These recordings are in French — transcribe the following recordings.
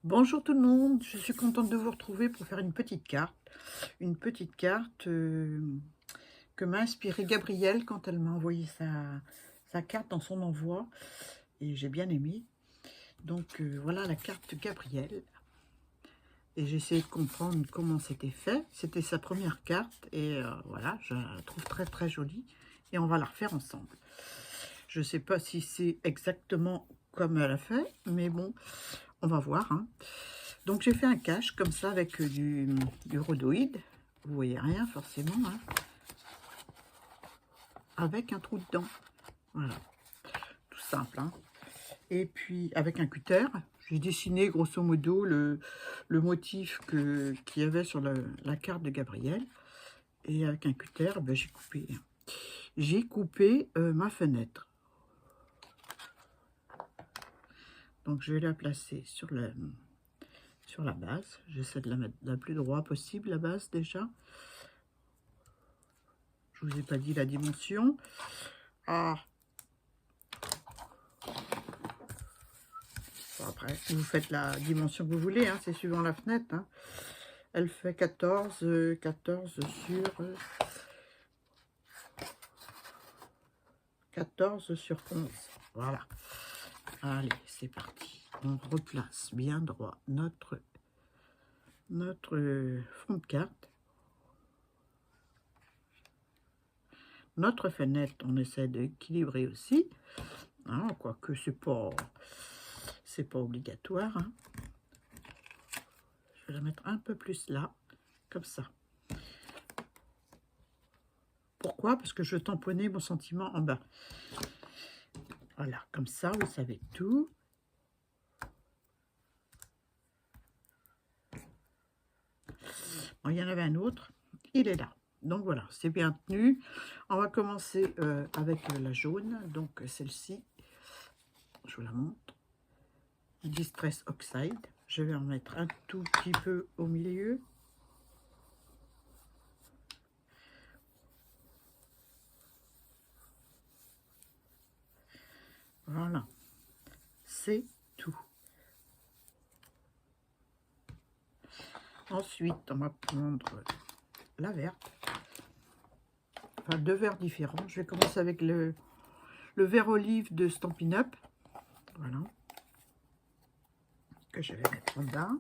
Bonjour tout le monde, je suis contente de vous retrouver pour faire une petite carte. Une petite carte que m'a inspirée Gabrielle quand elle m'a envoyé sa carte dans son envoi. Et j'ai bien aimé. Donc voilà la carte Gabrielle. Et j'ai essayé de comprendre comment c'était fait. C'était sa première carte et voilà, je la trouve très très jolie. Et on va la refaire ensemble. Je ne sais pas si c'est exactement comme elle a fait, mais bon, on va voir, hein. Donc j'ai fait un cache comme ça avec du rhodoïde. Vous voyez rien forcément, hein, avec un trou dedans. Voilà, tout simple, hein. Et puis avec un cutter, j'ai dessiné grosso modo le motif qu'il y avait sur la carte de Gabrielle. Et avec un cutter, ben, j'ai coupé ma fenêtre. Donc je vais la placer sur la base. J'essaie de la mettre la plus droit possible, la base déjà. Je vous ai pas dit la dimension. Ah. Bon, après, vous faites la dimension que vous voulez, hein, c'est suivant la fenêtre, hein. Elle fait 14 sur 11. Voilà. Allez, c'est parti. On replace bien droit notre fond de carte. Notre fenêtre, on essaie d'équilibrer aussi. Hein, quoique c'est pas obligatoire, hein. Je vais la mettre un peu plus là, comme ça. Pourquoi? Parce que je tamponnais mon sentiment en bas. Voilà, comme ça, vous savez tout. Bon, il y en avait un autre, il est là. Donc voilà, c'est bien tenu. On va commencer avec la jaune, donc celle-ci. Je vous la montre. Distress Oxide. Je vais en mettre un tout petit peu au milieu. Voilà, c'est tout. Ensuite, on va prendre la verte. Enfin, deux verts différents. Je vais commencer avec le vert olive de Stampin' Up. Voilà. Que je vais mettre en bas.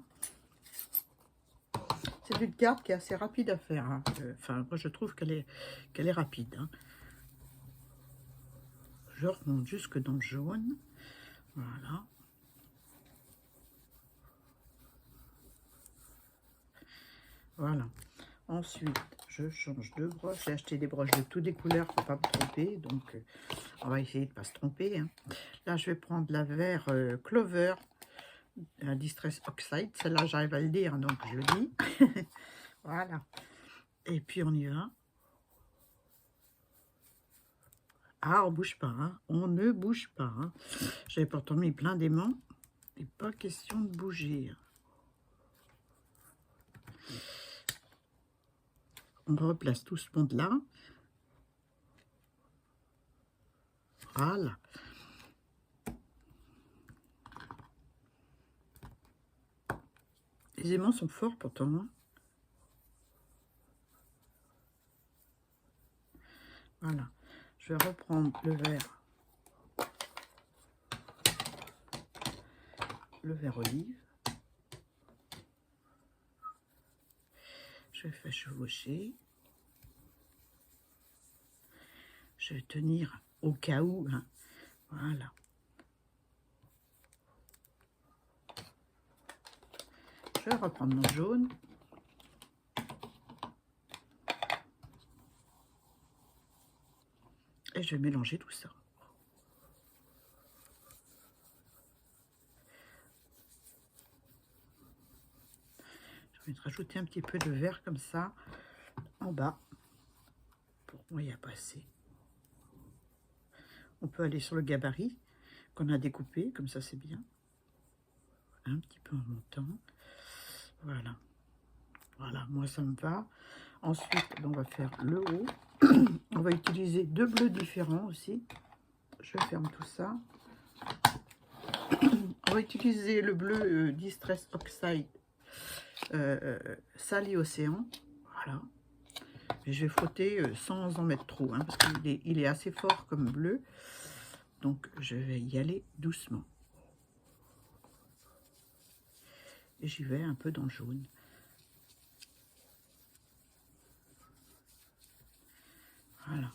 C'est une carte qui est assez rapide à faire, hein. Enfin, moi, je trouve qu'elle est rapide, hein. Je remonte jusque dans le jaune. Voilà. Voilà. Ensuite, je change de broche. J'ai acheté des broches de toutes les couleurs pour ne pas me tromper. Donc, on va essayer de ne pas se tromper, hein. Là, je vais prendre la vert Clover, la Distress Oxide. Celle-là, j'arrive à le dire, donc je le dis. Voilà. Et puis, on y va. Ah, on bouge pas, hein. On ne bouge pas, hein. J'avais pourtant mis plein d'aimants. Il n'est pas question de bouger. On replace tout ce monde-là. Voilà. Les aimants sont forts pourtant, hein. Voilà. Je vais reprendre le vert olive. Je vais faire chevaucher. Je vais tenir au cas où, hein. Voilà. Je vais reprendre mon jaune. Et je vais mélanger tout ça. Je vais rajouter un petit peu de vert comme ça en bas pour moi y passer. On peut aller sur le gabarit qu'on a découpé, comme ça c'est bien. Un petit peu en montant. Voilà. Voilà, moi ça me va. Ensuite, on va faire le haut. On va utiliser deux bleus différents aussi. Je ferme tout ça. On va utiliser le bleu Distress Oxide Sally Océan. Voilà. Et je vais frotter sans en mettre trop, hein, parce qu'il est assez fort comme bleu. Donc, je vais y aller doucement. Et j'y vais un peu dans le jaune. Voilà.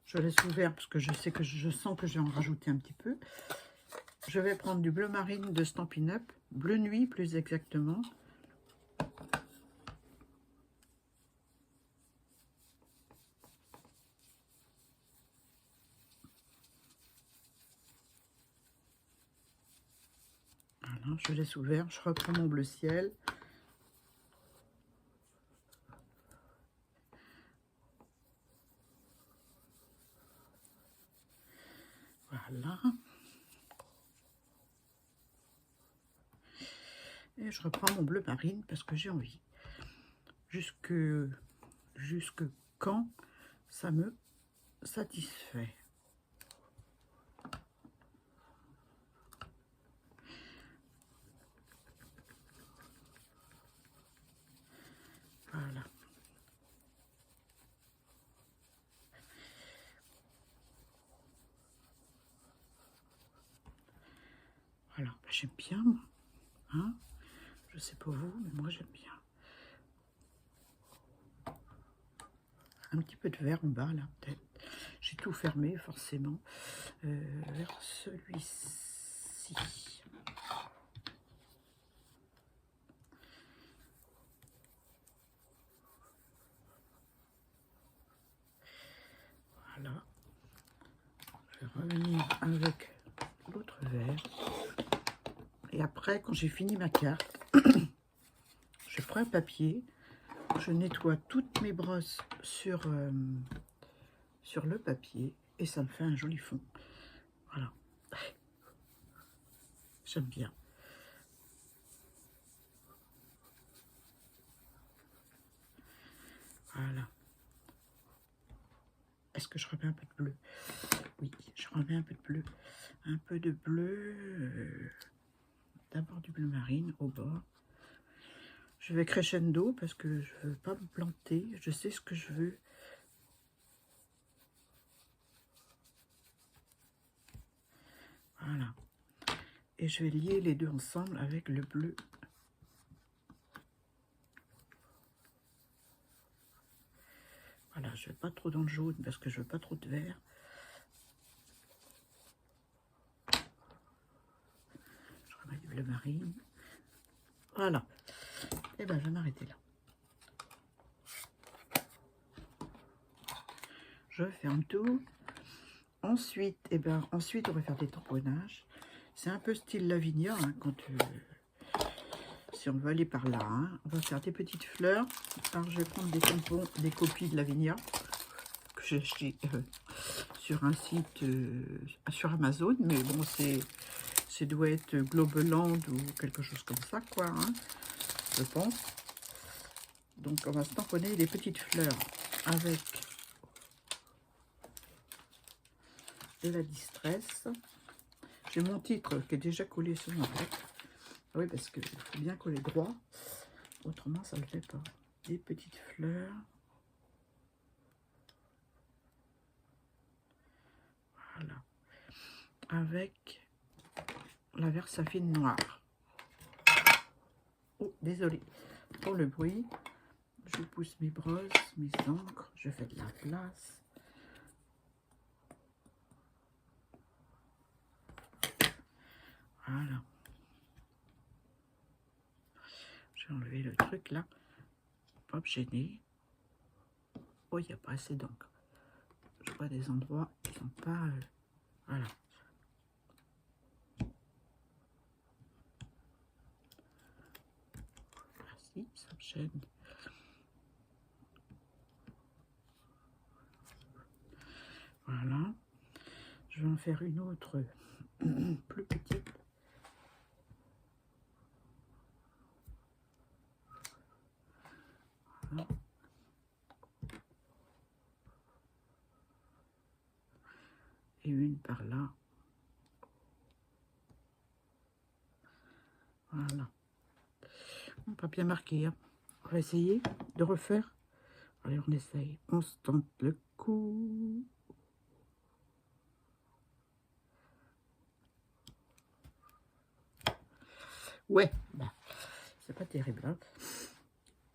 Je laisse ouvert parce que je sais que je sens que je vais en rajouter un petit peu. Je vais prendre du bleu marine de Stampin' Up, bleu nuit plus exactement. Voilà, je laisse ouvert, je reprends mon bleu ciel. Voilà. Et je reprends mon bleu marine parce que j'ai envie. Jusque quand ça me satisfait. Voilà. Voilà, ben, j'aime bien, moi. Hein, je sais pas vous, mais moi j'aime bien. Un petit peu de vert en bas, là, peut-être. J'ai tout fermé, forcément. Vers celui-ci. Voilà. Je vais revenir avec l'autre vert. Et après, quand j'ai fini ma carte, je prends un papier. Je nettoie toutes mes brosses sur le papier. Et ça me fait un joli fond. Voilà. J'aime bien. Voilà. Est-ce que je remets un peu de bleu? Oui, je remets un peu de bleu. Un peu de bleu. D'abord du bleu marine au bord. Je vais crescendo parce que je ne veux pas me planter. Je sais ce que je veux. Voilà. Et je vais lier les deux ensemble avec le bleu. Voilà, je ne vais pas trop dans le jaune parce que je veux pas trop de vert. Je remets du bleu marine. Voilà. Et ben, je vais m'arrêter là. Je ferme tout. Ensuite, ensuite, on va faire des tamponnages. C'est un peu style Lavinia, hein, si on veut aller par là. Hein. On va faire des petites fleurs. Alors, je vais prendre des tampons, des copies de Lavinia que j'ai acheté sur un site sur Amazon. Mais bon, c'est doit être Globaland ou quelque chose comme ça, quoi, hein, je pense. Donc, on va se tamponner des petites fleurs avec de la Distress. J'ai mon titre qui est déjà collé sur mon tête. Ah oui, parce qu'il faut bien coller droit. Autrement, ça ne le fait pas. Des petites fleurs. Voilà. Avec la Versafine noire. Oh, désolé pour le bruit. Je pousse mes brosses, mes encres. Je fais de la place. Voilà. J'ai enlevé le truc là. Pas me gêner. Oh, il n'y a pas assez d'encre. Je vois des endroits qui sont pas... voilà. Merci, ça me gêne. Voilà. Je vais en faire une autre plus petite. Voilà. Et une par là. Voilà. Pas bien marqué. Hein. On va essayer de refaire. Allez, on essaye. On se tente le coup. Ouais, bah, c'est pas terrible. Hein.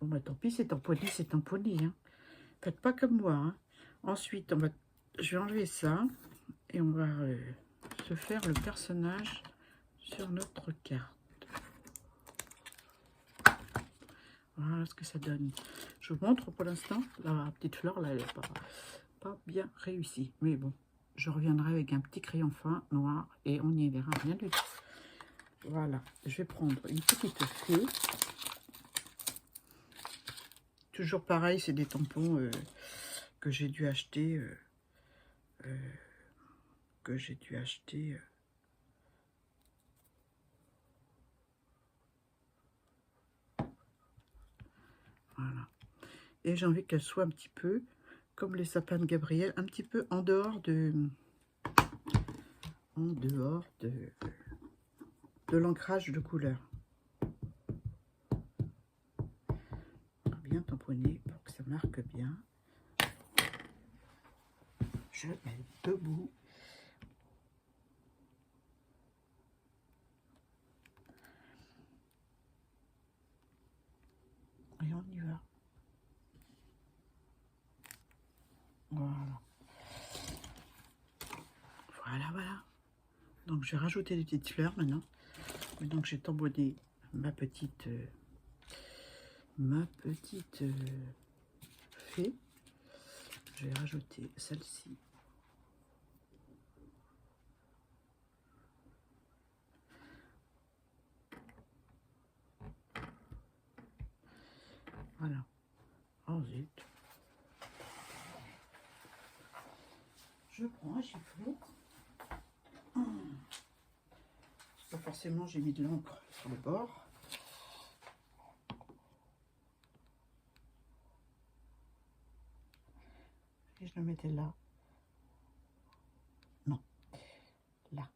Bon, bah tant pis, c'est tamponné, c'est tamponné. Hein. Faites pas comme moi. Hein. Ensuite, je vais enlever ça et on va se faire le personnage sur notre carte. Voilà ce que ça donne. Je vous montre pour l'instant. La petite fleur, là, elle n'est pas bien réussie. Mais bon, je reviendrai avec un petit crayon fin noir et on n'y verra rien du tout. Voilà, je vais prendre une petite fée. Toujours pareil, c'est des tampons que j'ai dû acheter. Voilà. Et j'ai envie qu'elle soit un petit peu, comme les sapins de Gabriel, un petit peu en dehors de l'ancrage de couleur. Bien tamponner pour que ça marque bien. Je mets debout. Et on y va. Voilà. Voilà. Donc, je vais rajouter des petites fleurs maintenant. Et donc, j'ai tamponné ma petite fée. Je vais rajouter celle-ci. Voilà. Oh zut. Je prends un chiffon. Pas forcément, j'ai mis de l'encre sur le bord. Et je le mettais là. Non. Là.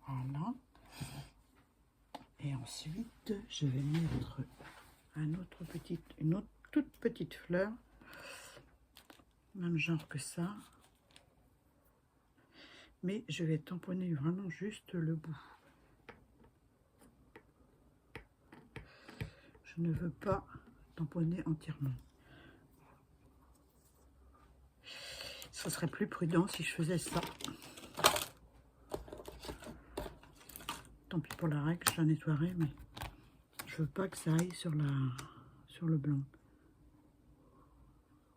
Voilà. Et ensuite, je vais mettre une autre toute petite fleur. Même genre que ça. Mais je vais tamponner vraiment juste le bout. Je ne veux pas tamponner entièrement. Ce serait plus prudent si je faisais ça. Tant pis pour la règle, je la nettoierai, mais je veux pas que ça aille sur le blanc.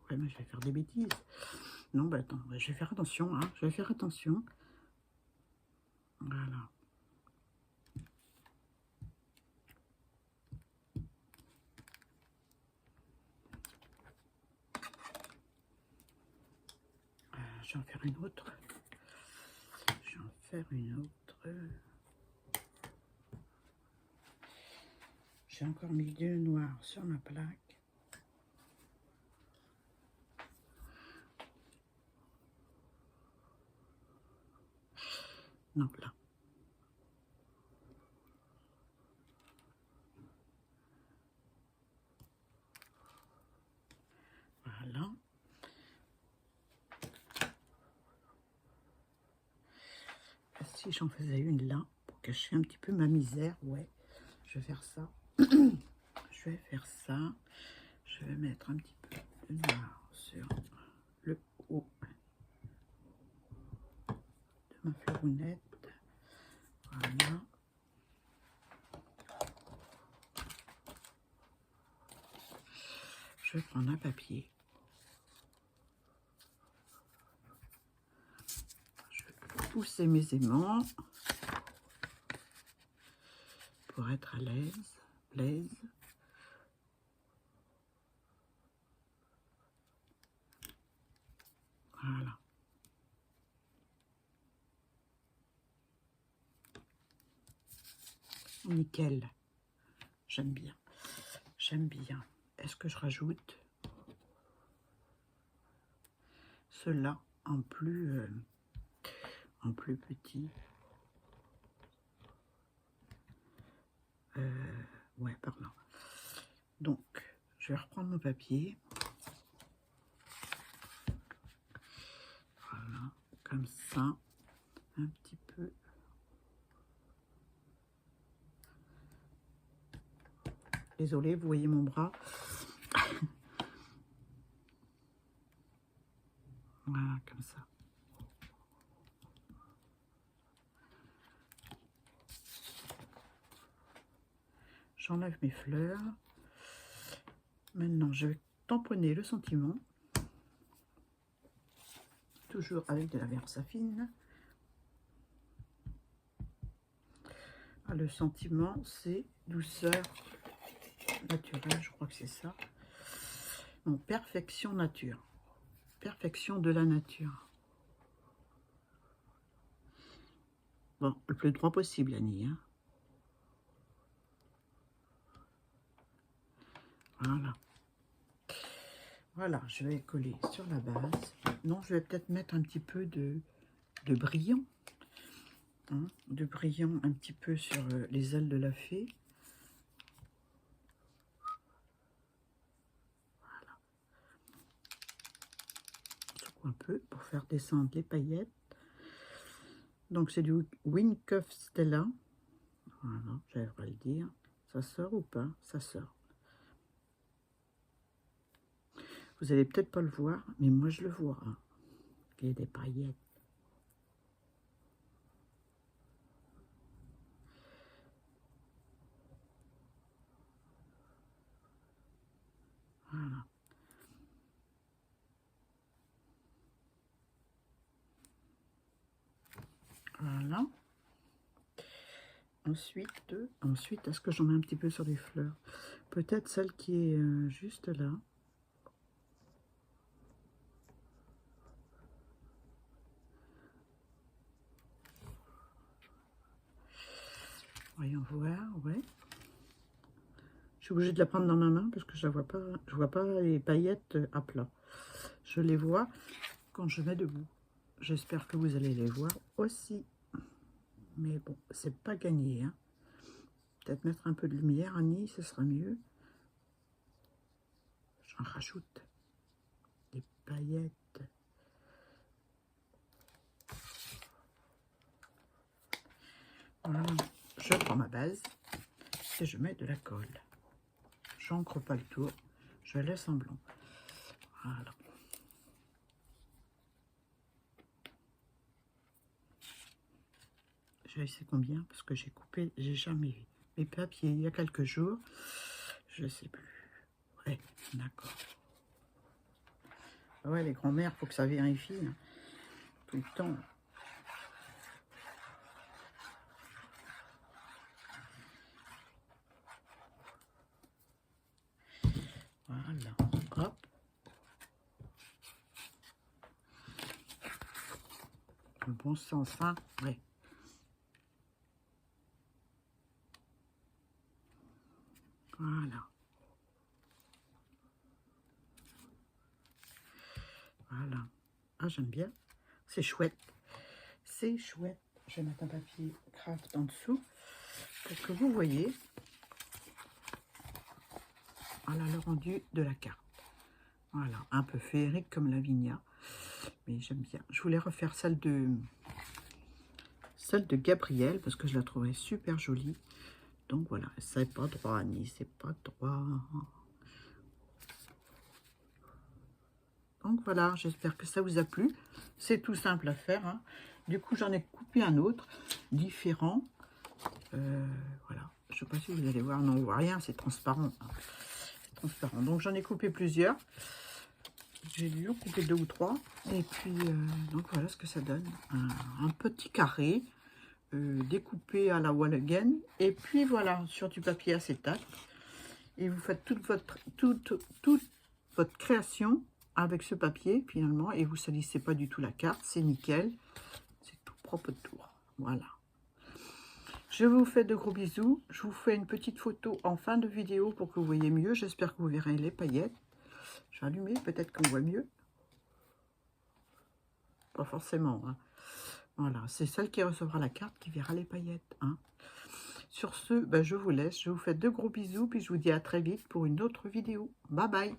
Ouais, mais je vais faire des bêtises. Non, bah attends, je vais faire attention, hein. Je vais faire attention. Voilà. Je vais en faire une autre. J'ai encore mis du noir sur ma plaque. Non, là. Voilà. Si j'en faisais une là, pour cacher un petit peu ma misère, ouais, je vais faire ça. Je vais faire ça. Je vais mettre un petit peu de noir sur le haut de ma fleurounette. Voilà. Je vais prendre un papier. Je vais pousser mes aimants pour être à l'aise. Voilà. Nickel. J'aime bien. J'aime bien. Est-ce que je rajoute cela en plus en plus petit. Ouais, par là. Donc, je vais reprendre mon papier. Voilà, comme ça, un petit peu. Désolée, vous voyez mon bras. Voilà, comme ça. J'enlève mes fleurs. Maintenant, je vais tamponner le sentiment. Toujours avec de la Versafine. Ah, le sentiment, c'est douceur naturelle, je crois que c'est ça. Non, perfection nature. Perfection de la nature. Bon, le plus droit possible, Annie. Hein. Voilà. Voilà, je vais coller sur la base. Non, je vais peut-être mettre un petit peu de brillant. Hein, de brillant un petit peu sur les ailes de la fée. Voilà. Secoue un peu pour faire descendre les paillettes. Donc c'est du Wynkoff Stella. Voilà, j'aimerais le dire. Ça sort ou pas? Ça sort. Vous allez peut-être pas le voir, mais moi je le vois. Hein. Il y a des paillettes. Voilà. Voilà. Ensuite, est-ce que j'en mets un petit peu sur les fleurs? Peut-être celle qui est juste là. Voyons voir, ouais. Je suis obligée de la prendre dans ma main parce que je vois pas les paillettes à plat. Je les vois quand je mets debout. J'espère que vous allez les voir aussi. Mais bon, c'est pas gagné. Hein. Peut-être mettre un peu de lumière, Annie, ce sera mieux. J'en rajoute des paillettes. Voilà. Je prends ma base et je mets de la colle. J'encre pas le tour, je laisse en blanc. Voilà. Je sais combien parce que j'ai coupé, j'ai jamais vu mes papiers il y a quelques jours. Je sais plus. Ouais, d'accord. Ouais, les grands-mères, faut que ça vérifie hein, tout le temps. Voilà, hop. Le bon sens, hein, ouais. Voilà. Voilà. Ah, j'aime bien. C'est chouette. C'est chouette. Je vais mettre un papier craft en dessous pour que vous voyez. Voilà le rendu de la carte. Voilà, un peu féerique comme Lavinia. Mais j'aime bien. Je voulais refaire celle de Gabrielle parce que je la trouvais super jolie. Donc voilà, c'est pas droit, Annie, c'est pas droit. Donc voilà, j'espère que ça vous a plu. C'est tout simple à faire. Hein. Du coup, j'en ai coupé un autre, différent. Voilà, je ne sais pas si vous allez voir. Non, on ne voit rien, c'est transparent. Hein. C'est transparent. Donc j'en ai coupé plusieurs. J'ai dû en couper 2 ou 3. Et puis, donc voilà ce que ça donne. Un petit carré découpé à la wall again. Et puis voilà, sur du papier acétate. Et vous faites toute votre création avec ce papier finalement. Et vous ne salissez pas du tout la carte. C'est nickel. C'est tout propre tour. Voilà. Je vous fais de gros bisous. Je vous fais une petite photo en fin de vidéo pour que vous voyez mieux. J'espère que vous verrez les paillettes. Je vais allumer, peut-être qu'on voit mieux. Pas forcément. Hein. Voilà, c'est celle qui recevra la carte qui verra les paillettes. Hein. Sur ce, ben, je vous laisse. Je vous fais de gros bisous. Puis je vous dis à très vite pour une autre vidéo. Bye bye.